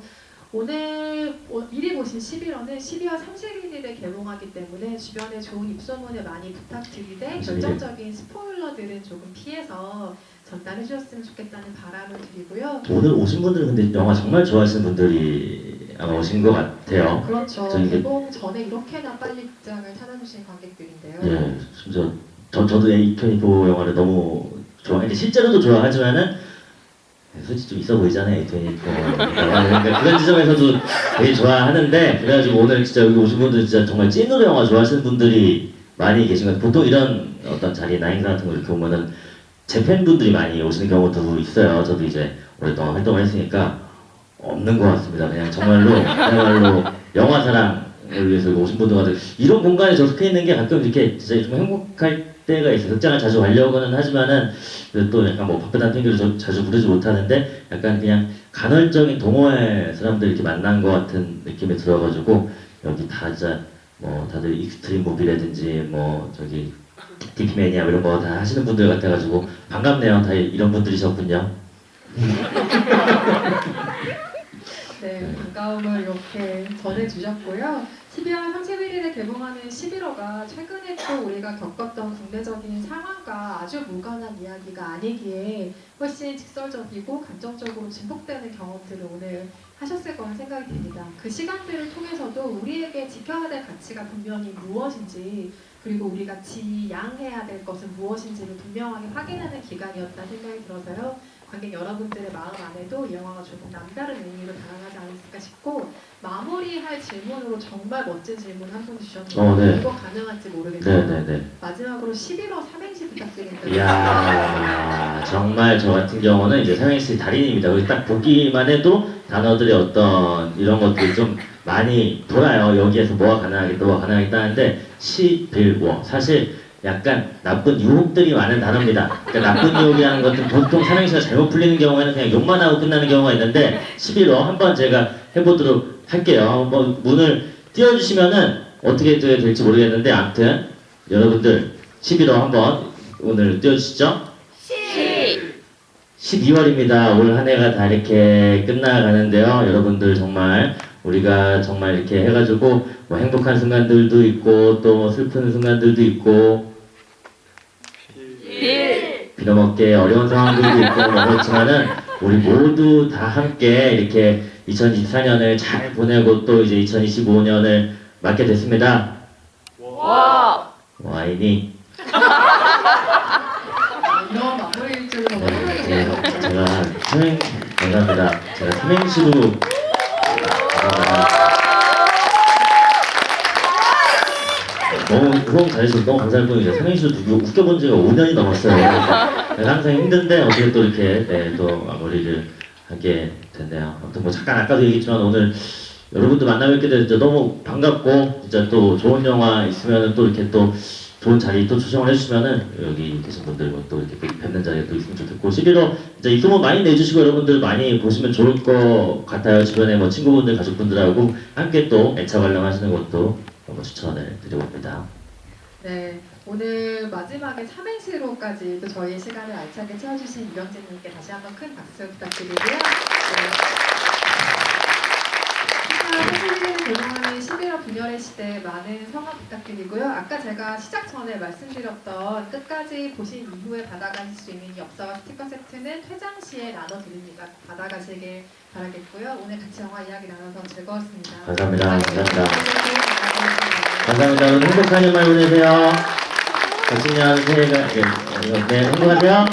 오늘 미리 보신 11화는 12월 31일에 개봉하기 때문에 주변에 좋은 입소문을 많이 부탁드리되 결정적인 스포일러들은 조금 피해서 전달해 주셨으면 좋겠다는 바람을 드리고요. 오늘 오신 분들은 근데 영화 정말 좋아하시는 분들이 아마 오신 것 같아요. 그렇죠. 저희 개봉 전에 이렇게나 빨리 극장을 찾아주신 관객들인데요. 예, 심지어 저도 A24 영화를 너무 좋아하는데 실제로도 좋아하지만은 솔직히 좀 있어 보이잖아요, A24. 그러니까 그런 지점에서도 되게 좋아하는데 그래가지고 오늘 진짜 여기 오신 분들 진짜 정말 찐으로 영화 좋아하시는 분들이 많이 계신 것 같아요. 보통 이런 어떤 자리나 행사 같은 거 이렇게 오면은 제 팬분들이 많이 오시는 경우도 있어요. 저도 이제 오랫동안 활동을 했으니까 없는 것 같습니다. 그냥 정말로 영화 사랑을 위해서 오신 분들 같아요. 이런 공간에 접속해 있는 게 가끔 이렇게 진짜 좀 행복할 때가 있어요. 극장을 자주 가려고는 하지만은 또 약간 뭐 바쁘다는 핑계로 자주 부르지 못하는데 약간 그냥 간헐적인 동호회 사람들 이렇게 만난 것 같은 느낌이 들어가지고 여기 다 진짜 뭐 다들 익스트림 무비라든지 뭐 저기 디피매니아 이런 거 다 하시는 분들 같아가지고 반갑네요. 다 이런 분들이셨군요. 네, 반가움을 이렇게 전해주셨고요. 12월 31일에 개봉하는 11호가 최근에 또 우리가 겪었던 국내적인 상황과 아주 무관한 이야기가 아니기에 훨씬 직설적이고 감정적으로 증폭되는 경험들을 오늘 하셨을 거란 생각이 듭니다. 그 시간들을 통해서도 우리에게 지켜야 될 가치가 분명히 무엇인지 그리고 우리가 지양해야 될 것은 무엇인지를 분명하게 확인하는 기간이었다는 생각이 들어서요. 관객 여러분들의 마음 안에도 이 영화가 조금 남다른 의미로 다가가지 않았을까 싶고 마무리할 질문으로 정말 멋진 질문 한 분 주셨는데 네. 이거 가능할지 모르겠어요. 네네네. 마지막으로 11호 삼행시 부탁드립니다. 이야 정말 저 같은 경우는 이제 삼행시 달인입니다. 여기 딱 보기만 해도 단어들의 어떤 이런 것들이 좀 많이 돌아요. 여기에서 뭐가 가능하겠다 뭐가 가능하겠다 하는데 11호 사실 약간 나쁜 유혹들이 많은 단어입니다. 그러니까 나쁜 유혹이라는 것은 보통 삼행시가 잘못 풀리는 경우에는 그냥 욕만 하고 끝나는 경우가 있는데 11호 한번 제가 해보도록 할게요. 한번 문을 띄워주시면은 어떻게 될지 모르겠는데 아무튼 여러분들 11호 한번 오늘 띄워주시죠. 12월입니다. 올 한 해가 다 이렇게 끝나가는데요. 여러분들 정말 우리가 정말 이렇게 해가지고 뭐 행복한 순간들도 있고 또 슬픈 순간들도 있고 빌어먹게 어려운 상황들도 있고 뭐 그렇지만은 우리 모두 다 함께 이렇게 2024년을 잘 보내고 또 이제 2025년을 맞게 됐습니다. 와인이 이런 마무리일 줄은 네, 몰랐어요. 제가 감사합니다. 제가 삼행시로 너무 후원 잘해주셔서 너무 감사할 뿐이죠. 삼행시로 웃겨본 지가 5년이 넘었어요. 그래서 항상 힘든데 어떻게 또 이렇게 네, 또 마무리를 하게 됐네요. 아무튼 뭐 잠깐 아까도 얘기했지만 오늘 여러분들 만나뵙게 돼서 진짜 너무 반갑고 진짜 또 좋은 영화 있으면 또 이렇게 또 좋은 자리 또 초청을 해주시면은 여기 계신 분들 또 이렇게 또 뵙는 자리에 또 있으면 좋겠고 11호 진짜 이 소문 많이 내주시고 여러분들 많이 보시면 좋을 것 같아요. 주변에 뭐 친구분들 가족분들하고 함께 또 애차 관람하시는 것도 너무 추천을 드려봅니다. 네, 오늘 마지막에 삼행시로까지 또 저희의 시간을 알차게 채워주신 이병진님께 다시 한번 큰 박수 부탁드리고요. 네. 개봉하는 11월 분열의 시대 많은 성원 부탁드리고요. 아까 제가 시작 전에 말씀드렸던 끝까지 보신 이후에 받아가실 수 있는 엽서와 스티커 세트는 퇴장 시에 나눠드립니다. 받아가시길 바라겠고요. 오늘 같이 영화 이야기 나눠서 즐거웠습니다. 감사합니다. 감사합니다. 감사합니다. 오늘 행복한 연말 보내세요. 20년 새해가 네, 행복하세요.